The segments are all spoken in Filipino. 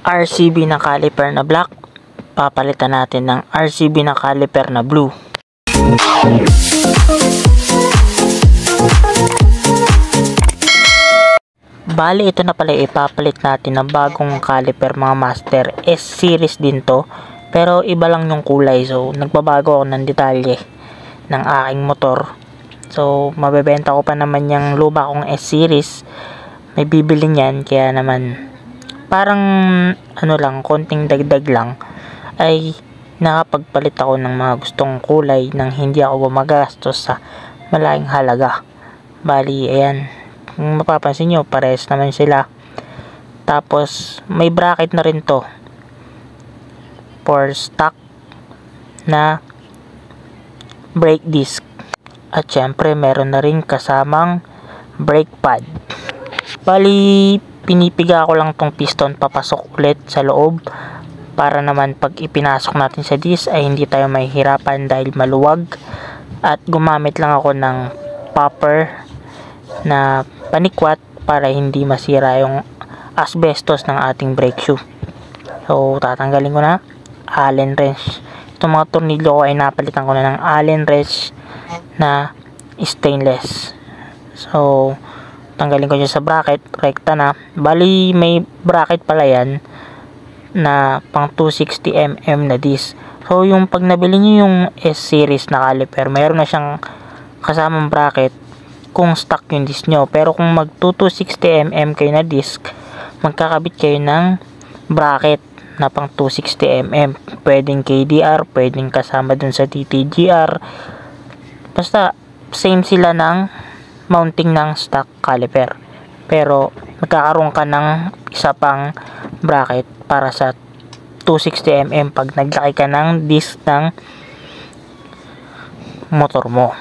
RCB na caliper na black, papalitan natin ng RCB na caliper na blue. Bali, ito na pala ipapalit natin ng bagong caliper mga master. S-series din to, pero iba lang yung kulay. So, nagbabago ako ng detalye ng aking motor. So, mabebenta ko pa naman yung luma kong S-series. May bibili niyan, kaya naman parang lang, konting dagdag lang ay nakapagpalit ako ng mga gustong kulay nang hindi ako gumagastos sa malaking halaga. Bali, ayan, kung mapapansin nyo, pares naman sila. Tapos may bracket na rin to for stock na brake disc, at syempre meron na rin kasamang brake pad. Bali, pinipiga ko lang tong piston papasok ulit sa loob para naman pag ipinasok natin sa disc ay hindi tayo mahihirapan dahil maluwag, at gumamit lang ako ng popper na panikwat para hindi masira yung asbestos ng ating brake shoe. So, tatanggalin ko na Allen wrench. Itong mga tornilyo ko ay napalitan ko na ng Allen wrench na stainless. So, tanggalin ko siya sa bracket, rekta na. Bali, may bracket pala yan na pang 260mm na disc. So, yung pag nabili nyo yung S-series na caliper, mayroon na siyang kasamang bracket kung stock yung disc nyo. Pero kung mag 260mm kayo na disc, magkakabit kayo ng bracket na pang 260mm. Pwedeng KDR, pwedeng kasama dun sa TTGR. Basta, same sila ng mounting ng stock caliper, pero magkakaroon ka ng isa pang bracket para sa 260mm pag naglaki ka ng disc ng motor mo.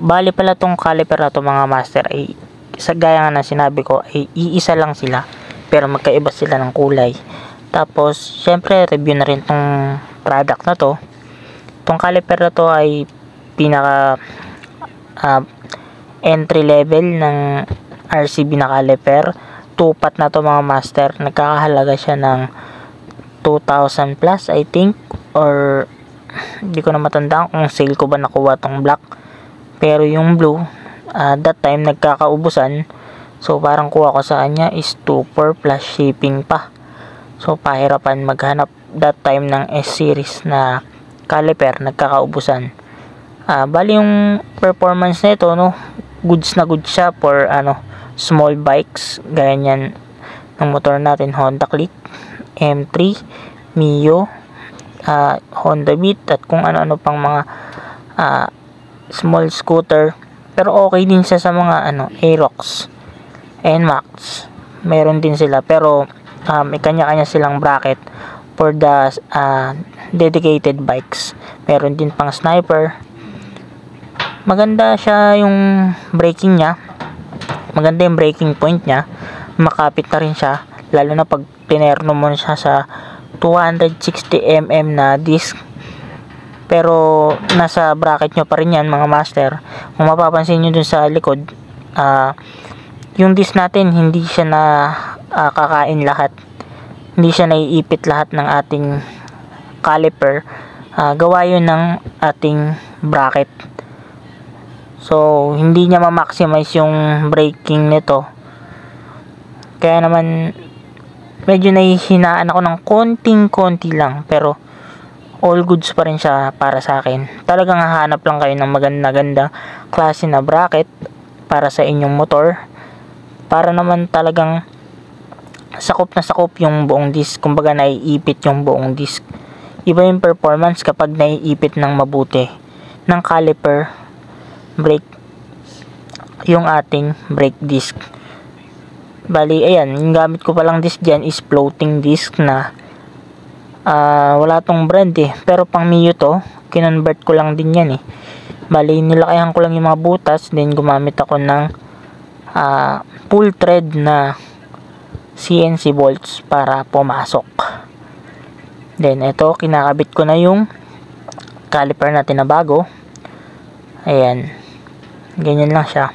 Bali pala tong caliper na to mga master ay sa gaya nga na sinabi ko ay iisa lang sila pero magkaiba sila ng kulay. Tapos syempre review na rin tong product na to. Tong caliper na to ay pinaka entry level ng RCB na caliper. Tupat na to mga master. Nagkakahalaga siya ng 2,000 plus I think, or hindi ko na matandaan kung sale ko ba nakuha tong black. Pero yung blue, that time nagkakaubusan. So parang kuha ko sa kanya is 2,400 plus shipping pa. So pahirapan maghanap that time ng S-series na caliper, nagkakaubusan. Bali yung performance nito, no, goods na goods siya for small bikes gaya niyan ng motor natin, Honda Click, M3, Mio, Honda Beat, at kung ano-ano pang mga small scooter. Pero okay din siya sa mga Aerox, NMAX, meron din sila. Pero may kanya-kanya silang bracket for the dedicated bikes. Meron din pang sniper. Maganda siya yung braking niya. Maganda yung braking point niya. Makapit na rin siya. Lalo na pag tinerno mo siya sa 260mm na disc. Pero nasa bracket nyo pa rin yan mga master. Kung mapapansin nyo dun sa likod, yung disc natin hindi siya na kakain lahat. Hindi siya naiipit lahat ng ating caliper. Gawa yun ng ating bracket. So, hindi niya ma-maximize yung braking nito. Kaya naman, medyo nahihinaan ako ng konting-konti lang. Pero, all goods pa rin siya para sa akin. Talagang hahanap lang kayo ng maganda-ganda klase na bracket para sa inyong motor. Para naman talagang sakop na sakop yung buong disc. Kumbaga, naiipit yung buong disc. Iba yung performance kapag naiipit ng mabuti ng caliper brake yung ating brake disc. Bali, ayan, yung gamit ko palang disc dyan is floating disc na wala tong brand pero pang Mio to. Kinonvert ko lang din yan Bali, nilakayan ko lang yung mga butas, then gumamit ako ng full thread na CNC bolts para pumasok. Then ito, kinakabit ko na yung caliper natin na bago. Ayan, ganyan lang siya.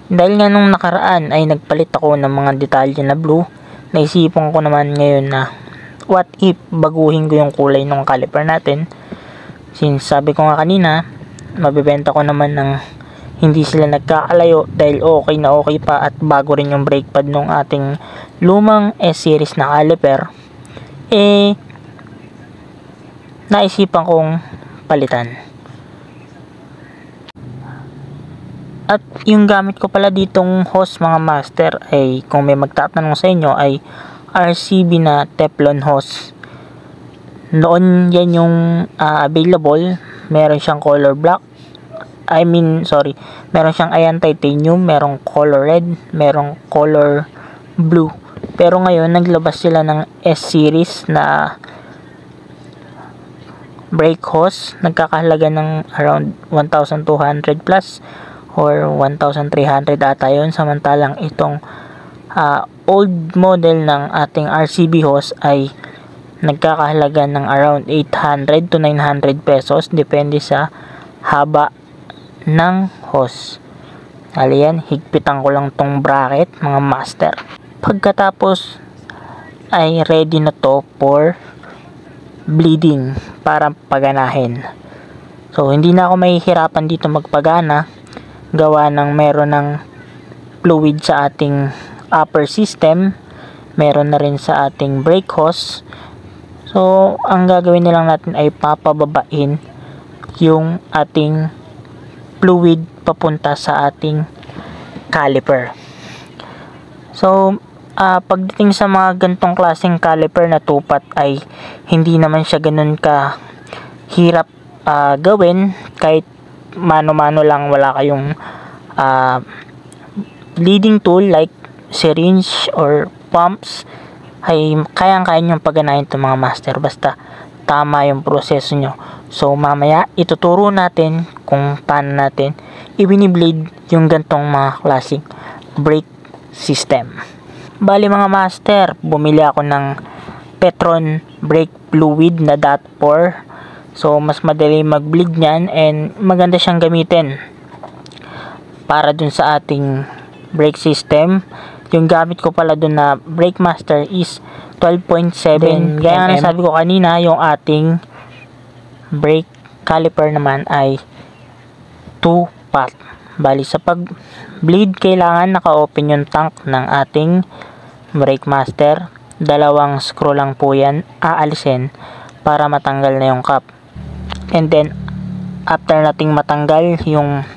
Dahil nga nung nakaraan ay nagpalit ako ng mga detalye na blue, naisipan ko naman ngayon na what if baguhin ko yung kulay ng caliper natin, since sabi ko nga kanina mabibenta ko naman ng hindi sila nagkakalayo dahil okay na okay pa at bago rin yung brake pad ng ating lumang S-series na caliper. Naisipan kong palitan. At yung gamit ko pala ditong hose mga master ay, kung may magtatanong sa inyo, ay RCB na Teflon hose. Noon yan yung available. Meron siyang color black. Meron siyang ayan titanium, merong color red, merong color blue. Pero ngayon naglabas sila ng S-series na brake hose. Nagkakahalaga ng around 1,200 plus or 1,300 ata yun. Samantalang itong old model ng ating RCB hose ay nagkakahalaga ng around 800 to 900 pesos depende sa haba ng hose. Aliyan, higpitan ko lang tong bracket mga master. Pagkatapos ay ready na to for bleeding para paganahin. So hindi na ako mahihirapan dito magpagana gawa ng meron ng fluid sa ating upper system, meron na rin sa ating brake hose. So ang gagawin na lang natin ay papababain yung ating fluid papunta sa ating caliper. So pagdating sa mga gantong klaseng caliper na tupat ay hindi naman siya ganun ka hirap gawin. Kahit mano-mano lang, wala kayong bleeding tool like syringe or pumps, ay kayang-kaya nyo paganahin itong mga master basta tama yung proseso nyo. So mamaya ituturo natin kung paano natin ibinibleed yung gantong mga klaseng brake system. Bali mga master, bumili ako ng Petron brake fluid na .4. So mas madali mag-bleed niyan and maganda siyang gamitin para dun sa ating brake system. Yung gamit ko pala dun na brake master is 12.7. Gaya nga sabi ko kanina, yung ating brake caliper naman ay 2 pot. Bali sa pag-bleed, kailangan naka-open yung tank ng ating brake master. Dalawang screw lang po yan aalisin para matanggal na yung cap. And then after nating matanggal yung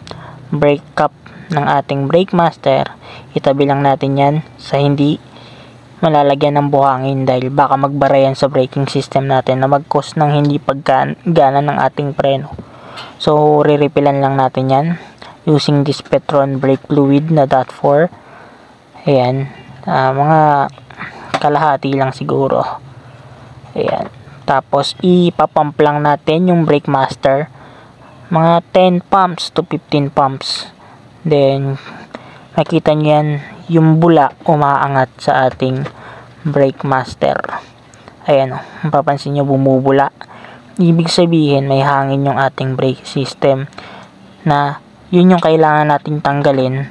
brake cap ng ating brake master, itabi lang natin yan sa hindi malalagyan ng buhangin dahil baka magbara yan sa braking system natin na mag-cause ng hindi paggana ng ating preno. So re-refillan lang natin yan using this Petron brake fluid na .4. Ayan, mga kalahati lang siguro. Ayan, tapos ipapump lang natin yung brake master, mga 10 pumps to 15 pumps. Then nakita nyo yan, yung bula umaangat sa ating brake master. Ayan o, mapapansin nyo bumubula. Ibig sabihin may hangin yung ating brake system na yun yung kailangan nating tanggalin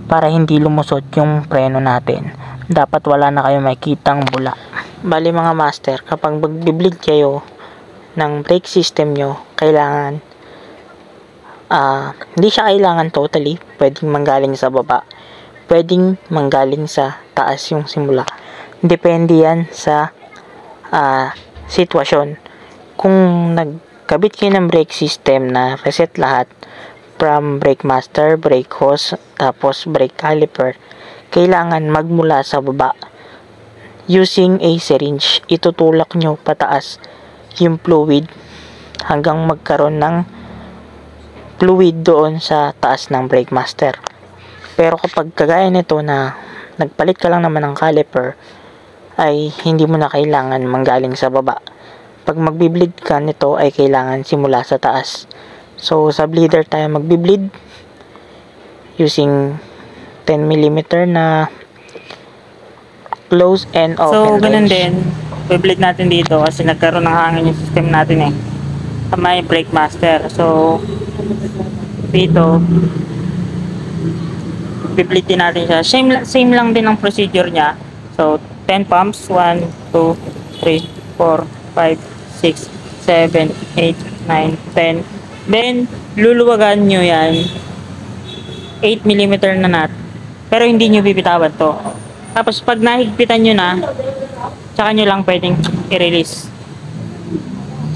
para hindi lumusot yung preno natin. Dapat wala na kayo makitang bula. Bali mga master, kapag mag-bleed kayo ng brake system nyo, kailangan hindi siya kailangan totally, pwedeng manggaling sa baba, pwedeng manggaling sa taas yung simula. Depende yan sa sitwasyon. Kung nagkabit kayo ng brake system na reset lahat from brake master, brake hose, tapos brake caliper, kailangan magmula sa baba. Using a syringe, itutulak nyo pataas yung fluid hanggang magkaroon ng fluid doon sa taas ng brake master. Pero kapag kagaya nito na nagpalit ka lang naman ng caliper, ay hindi mo na kailangan manggaling sa baba. Pag magbi-bleed ka nito ay kailangan simula sa taas. So sa bleeder tayo magbi-bleed using 10mm na close and open. So ganun din, i-bleed natin dito kasi nagkaroon ng hangin yung system natin sa may brake master. So dito i-bleed din natin siya. Same lang din ang procedure niya. So 10 pumps. 1, 2, 3, 4, 5, 6, 7, 8, 9, 10. Then, luluwagan nyo yan 8mm na nut. Pero hindi nyo bibitawan to. Tapos, pag nahigpitan nyo na, tsaka nyo lang pwedeng i-release.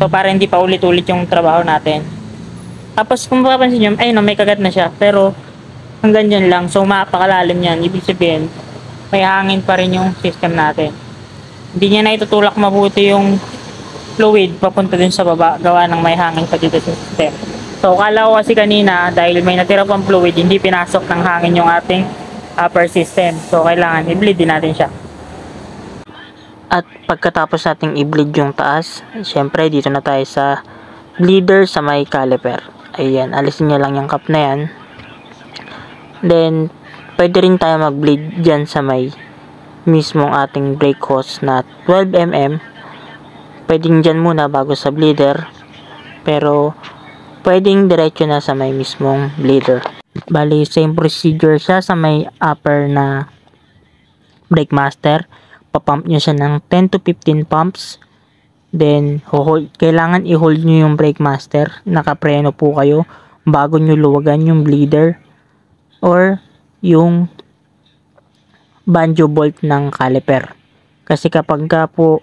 So, para hindi pa ulit-ulit yung trabaho natin. Tapos, kung mapapansin nyo, ayun, may kagat na siya. Pero, hanggang dyan lang. So, mapakalalim yan. Ibig sabihin, may hangin pa rin yung system natin. Hindi niya na itutulak mabuti yung fluid papunta dun sa baba. Gawa ng may hangin pa dito sa system. So, kala ko kasi kanina, dahil may natira pang fluid, hindi pinasok ng hangin yung ating upper system. So, kailangan i-bleed din natin siya. At pagkatapos nating i-bleed yung taas, syempre dito na tayo sa bleeder sa may caliper. Ayan, alisin nyo lang yung cap na yan. Then, pwede rin tayo mag-bleed dyan sa may mismong ating brake hose na 12mm. Pwedeng dyan muna bago sa bleeder. Pero, pwedeng diretso na sa may mismong bleeder. Bali, same procedure siya sa may upper na brake master. Papump nyo siya ng 10 to 15 pumps. Then, kailangan i-hold nyo yung brake master. Nakapreno po kayo bago nyo luwagan yung bleeder or yung banjo bolt ng caliper. Kasi kapag po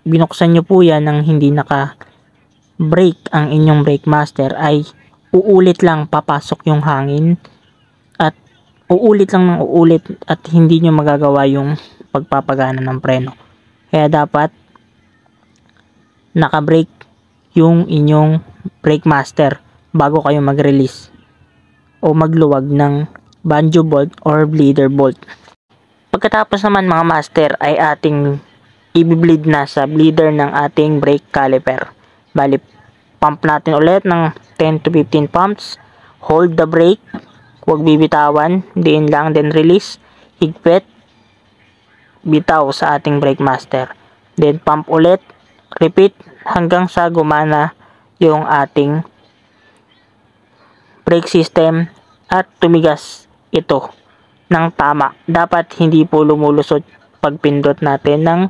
binuksan nyo po yan ng hindi naka-brake ang inyong brake master, ay uulit lang papasok yung hangin at uulit lang ng uulit at hindi nyo magagawa yung pagpapagana ng preno. Kaya dapat naka-brake yung inyong brake master bago kayo mag-release o magluwag ng banjo bolt or bleeder bolt. Pagkatapos naman mga master ay ating i-bleed na sa bleeder ng ating brake caliper. Bali, pump natin ulit ng 10 to 15 pumps. Hold the brake, huwag bibitawan, diin lang, then release, higpit, bitaw sa ating brake master. Then pump ulit, repeat hanggang sa gumana yung ating brake system at tumigas ito ng tama. Dapat hindi po lumulusot pagpindot natin ng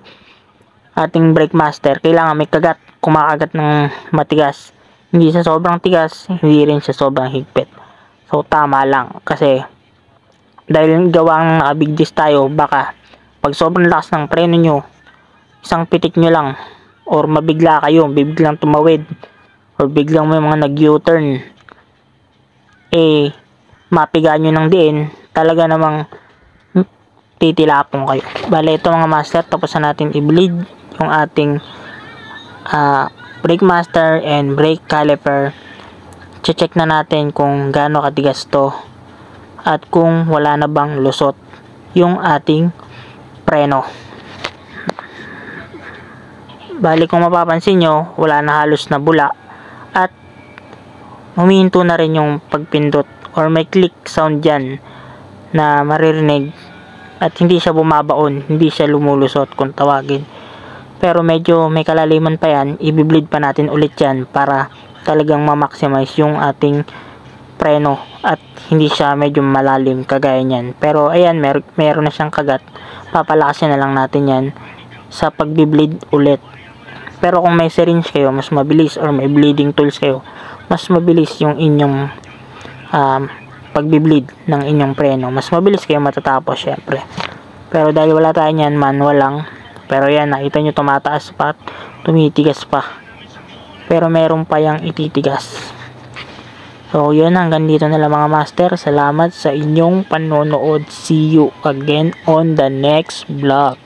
ating brake master. Kailangan may kagat, kumakagat ng matigas. Hindi siya sobrang tigas, hindi rin siya sobrang higpit. So tama lang kasi dahil gawang nakabigdis tayo, baka pag sobrang lakas ng preno nyo, isang pitik nyo lang or mabigla kayo, biglang tumawid or biglang may mga nag-U-turn, mapiga nyo ng diin, talaga namang titilapong kayo. Bale, ito mga master, tapos na natin i-bleed yung ating brake master and brake caliper. Check na natin kung gaano katigas to at kung wala na bang lusot yung ating preno. Bali, kung mapapansin nyo, wala na halos na bula at humihinto na rin yung pagpindot or may click sound dyan na maririnig at hindi siya bumabaon, hindi siya lumulusot kung tawagin. Pero medyo may kalaliman pa yan, i-bleed pa natin ulit yan para talagang ma-maximize yung ating preno at hindi siya medyo malalim kagaya nyan. Pero ayan, meron na siyang kagat, papalakasin na lang natin yan sa pag-bleed ulit. Pero kung may syringe kayo, mas mabilis, or may bleeding tools kayo, mas mabilis yung inyong pag-bleed ng inyong preno. Mas mabilis kayo matatapos syempre. Pero dahil wala tayo nyan, manual lang. Pero yan, nakita nyo tumataas pa at tumitigas pa. Pero meron pa yang ititigas. So yun, hanggang dito na lang mga master. Salamat sa inyong panonood. See you again on the next vlog.